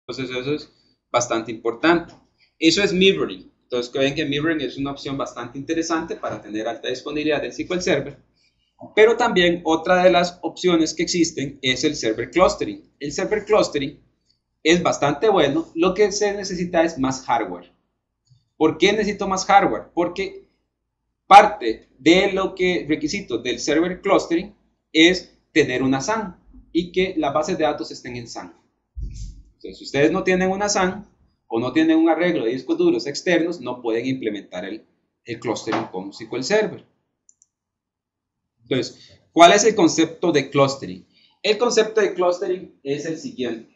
Entonces eso es bastante importante. Eso es mirroring. Entonces que ven que mirroring es una opción bastante interesante para tener alta disponibilidad del SQL Server. Pero también otra de las opciones que existen es el server clustering. El server clustering es bastante bueno, lo que se necesita es más hardware. ¿Por qué necesito más hardware? Porque parte de lo que requisitos del server clustering es tener una SAN y que las bases de datos estén en SAN. Entonces, si ustedes no tienen una SAN o no tienen un arreglo de discos duros externos, no pueden implementar el clustering con SQL Server. Entonces, ¿cuál es el concepto de clustering? El concepto de clustering es el siguiente.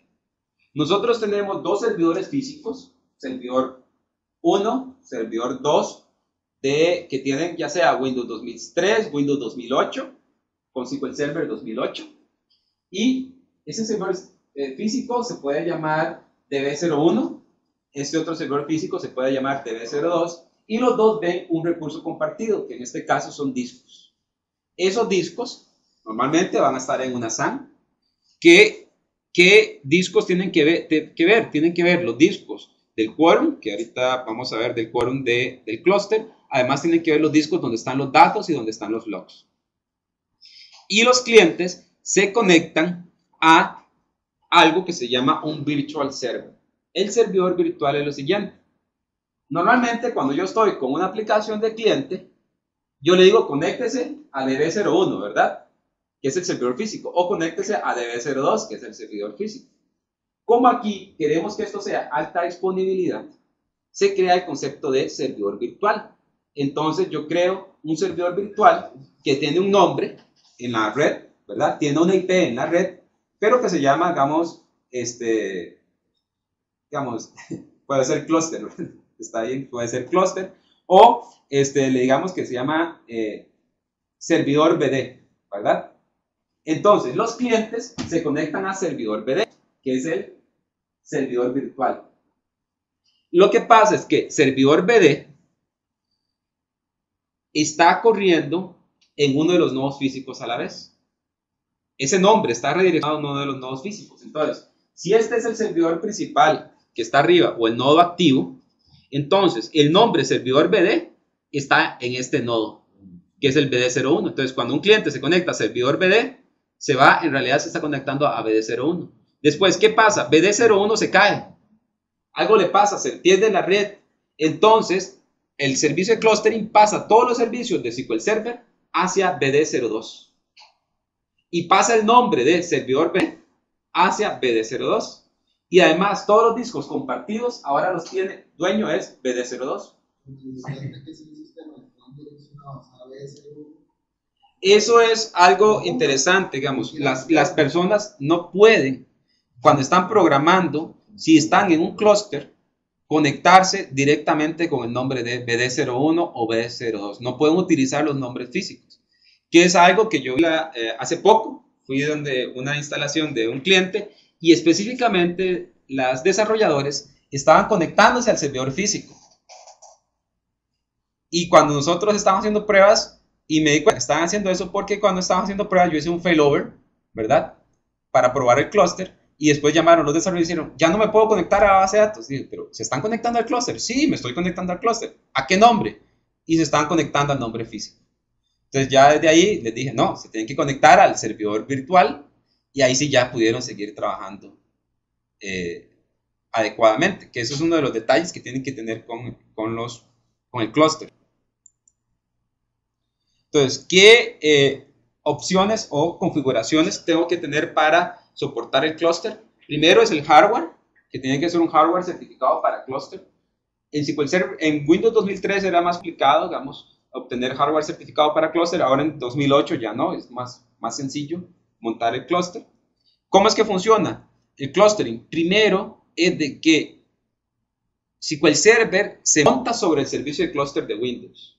Nosotros tenemos dos servidores físicos, servidor 1, servidor 2, que tienen ya sea Windows 2003, Windows 2008, con SQL Server 2008, y ese servidor físico se puede llamar DB01, este otro servidor físico se puede llamar DB02, y los dos ven un recurso compartido, que en este caso son discos. Esos discos normalmente van a estar en una SAN. ¿Qué discos tienen que ver? Tienen que ver los discos del quórum, que ahorita vamos a ver del quórum del clúster. Además tienen que ver los discos donde están los datos y donde están los logs. Y los clientes se conectan a algo que se llama un virtual server. El servidor virtual es lo siguiente. Normalmente cuando yo estoy con una aplicación de cliente, yo le digo conéctese a DB01, ¿verdad? Que es el servidor físico, o conéctese a DB02, que es el servidor físico. Como aquí queremos que esto sea alta disponibilidad, se crea el concepto de servidor virtual. Entonces yo creo un servidor virtual que tiene un nombre en la red, ¿verdad? Tiene una IP en la red, pero que se llama, digamos, puede ser clúster, está bien, puede ser clúster, o le digamos que se llama servidor BD, ¿verdad? Entonces, los clientes se conectan a servidor BD, que es el servidor virtual. Lo que pasa es que servidor BD está corriendo en uno de los nodos físicos a la vez. Ese nombre está redireccionado a uno de los nodos físicos. Entonces, si este es el servidor principal que está arriba o el nodo activo, entonces el nombre servidor BD está en este nodo, que es el BD01. Entonces, cuando un cliente se conecta a servidor BD, en realidad se está conectando a BD01. Después, ¿qué pasa? BD01 se cae. Algo le pasa, se pierde la red. Entonces, el servicio de clustering pasa todos los servicios de SQL Server hacia BD02. Y pasa el nombre de servidor BD hacia BD02. Y además, todos los discos compartidos ahora los tiene, dueño es BD02. Eso es algo interesante, digamos, las personas no pueden, cuando están programando, si están en un clúster, conectarse directamente con el nombre de BD01 o BD02. No pueden utilizar los nombres físicos, que es algo que yo vi hace poco, fui donde una instalación de un cliente y específicamente las desarrolladores estaban conectándose al servidor físico. Y cuando nosotros estábamos haciendo pruebas, y me di cuenta que estaban haciendo eso porque cuando estaban haciendo pruebas yo hice un failover, ¿verdad? Para probar el clúster, y después llamaron los desarrolladores y dijeron, ya no me puedo conectar a la base de datos. Y dije, pero ¿se están conectando al clúster? Sí, me estoy conectando al clúster. ¿A qué nombre? Y se están conectando al nombre físico. Entonces ya desde ahí les dije, no, se tienen que conectar al servidor virtual, y ahí sí ya pudieron seguir trabajando eh, adecuadamente, que eso es uno de los detalles que tienen que tener con el clúster. Entonces, ¿qué opciones o configuraciones tengo que tener para soportar el clúster? Primero es el hardware, que tiene que ser un hardware certificado para clúster. En SQL Server, en Windows 2003 era más complicado, digamos, obtener hardware certificado para clúster. Ahora en 2008 ya no, es más sencillo montar el clúster. ¿Cómo es que funciona el clustering? Primero es de que SQL Server se monta sobre el servicio de clúster de Windows,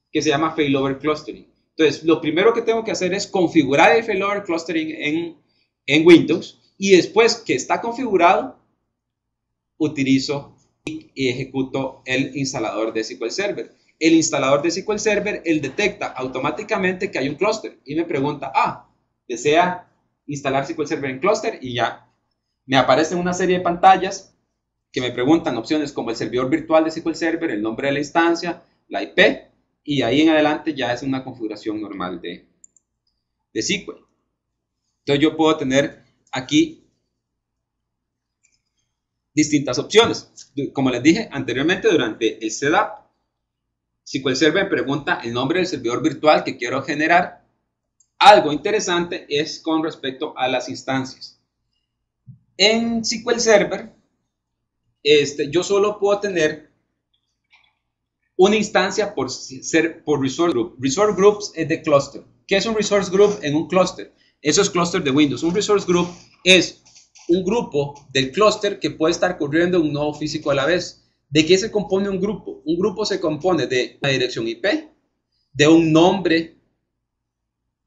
que se llama failover clustering. Entonces, lo primero que tengo que hacer es configurar el failover clustering en Windows, y después que está configurado, utilizo y ejecuto el instalador de SQL Server. El instalador de SQL Server, él detecta automáticamente que hay un clúster y me pregunta, ¿desea instalar SQL Server en clúster? Y ya me aparecen una serie de pantallas que me preguntan opciones como el servidor virtual de SQL Server, el nombre de la instancia, la IP, y ahí en adelante ya es una configuración normal de SQL. Entonces yo puedo tener aquí distintas opciones. Como les dije anteriormente, durante el setup, SQL Server me pregunta el nombre del servidor virtual que quiero generar. Algo interesante es con respecto a las instancias. En SQL Server, yo solo puedo tener una instancia por resource group. Resource groups es de cluster. ¿Qué es un resource group en un cluster? Eso es cluster de Windows. Un resource group es un grupo del clúster que puede estar corriendo un nodo físico a la vez. ¿De qué se compone un grupo? Un grupo se compone de una dirección IP, de un nombre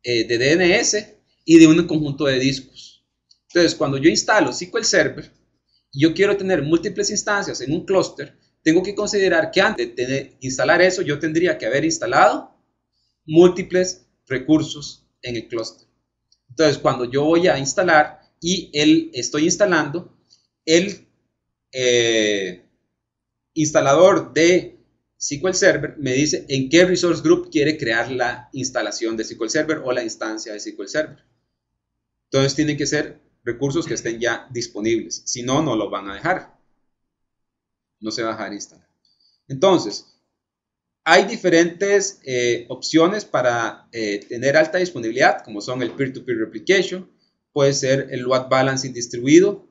de DNS y de un conjunto de discos. Entonces, cuando yo instalo SQL Server y yo quiero tener múltiples instancias en un clúster, tengo que considerar que antes de instalar eso, yo tendría que haber instalado múltiples recursos en el clúster. Entonces, cuando yo voy a instalar y estoy instalando, el instalador de SQL Server me dice en qué resource group quiere crear la instalación de SQL Server o la instancia de SQL Server. Entonces, tienen que ser recursos que estén ya disponibles. Si no, no lo van a dejar. No se va a dejar instalar. Entonces, hay diferentes opciones para tener alta disponibilidad, como son el peer-to-peer replication, puede ser el load balancing distribuido,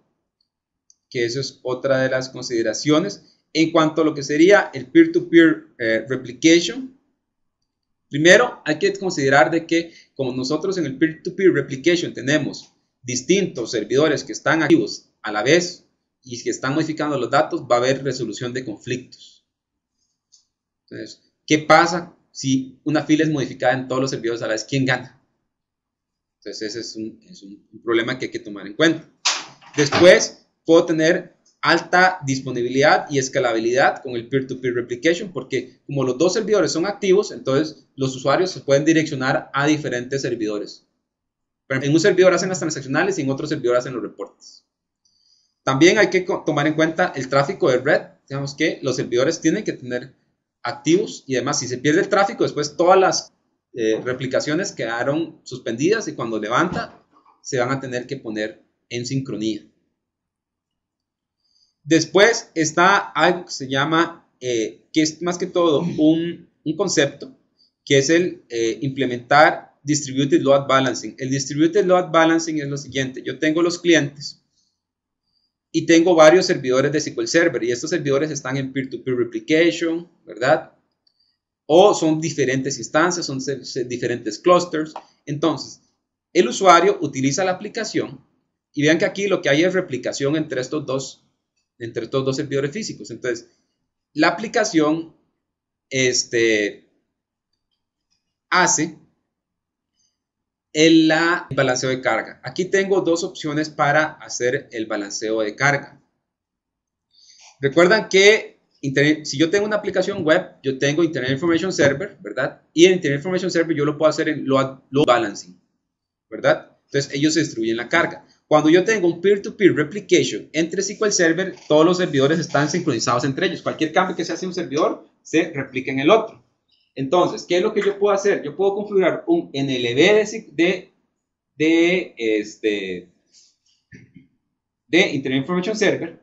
que eso es otra de las consideraciones. En cuanto a lo que sería el peer-to-peer replication, primero hay que considerar de que como nosotros en el peer-to-peer replication tenemos distintos servidores que están activos a la vez y que están modificando los datos, va a haber resolución de conflictos. Entonces, ¿qué pasa si una fila es modificada en todos los servidores a la vez? ¿Quién gana? Entonces, ese es un problema que hay que tomar en cuenta. Después, puedo tener alta disponibilidad y escalabilidad con el peer-to-peer replication, porque como los dos servidores son activos, entonces los usuarios se pueden direccionar a diferentes servidores. En un servidor hacen las transaccionales y en otro servidor hacen los reportes. También hay que tomar en cuenta el tráfico de red. Digamos que los servidores tienen que tener activos y además si se pierde el tráfico, después todas las replicaciones quedaron suspendidas y cuando levanta se van a tener que poner en sincronía. Después está algo que se llama, que es más que todo un concepto, que es el implementar Distributed Load Balancing. El Distributed Load Balancing es lo siguiente: yo tengo los clientes y tengo varios servidores de SQL Server y estos servidores están en peer-to-peer replication, ¿verdad? O son diferentes instancias, son diferentes clusters. Entonces, el usuario utiliza la aplicación y vean que aquí lo que hay es replicación entre estos dos servidores físicos. Entonces, la aplicación hace el balanceo de carga. Aquí tengo dos opciones para hacer el balanceo de carga. Recuerdan que si yo tengo una aplicación web, yo tengo Internet Information Server, ¿verdad? Y en Internet Information Server yo lo puedo hacer en load balancing, ¿verdad? Entonces ellos se distribuyen la carga. Cuando yo tengo un peer-to-peer replication entre SQL Server, todos los servidores están sincronizados entre ellos. Cualquier cambio que se hace en un servidor se replica en el otro. Entonces, ¿qué es lo que yo puedo hacer? Yo puedo configurar un NLB de Internet Information Server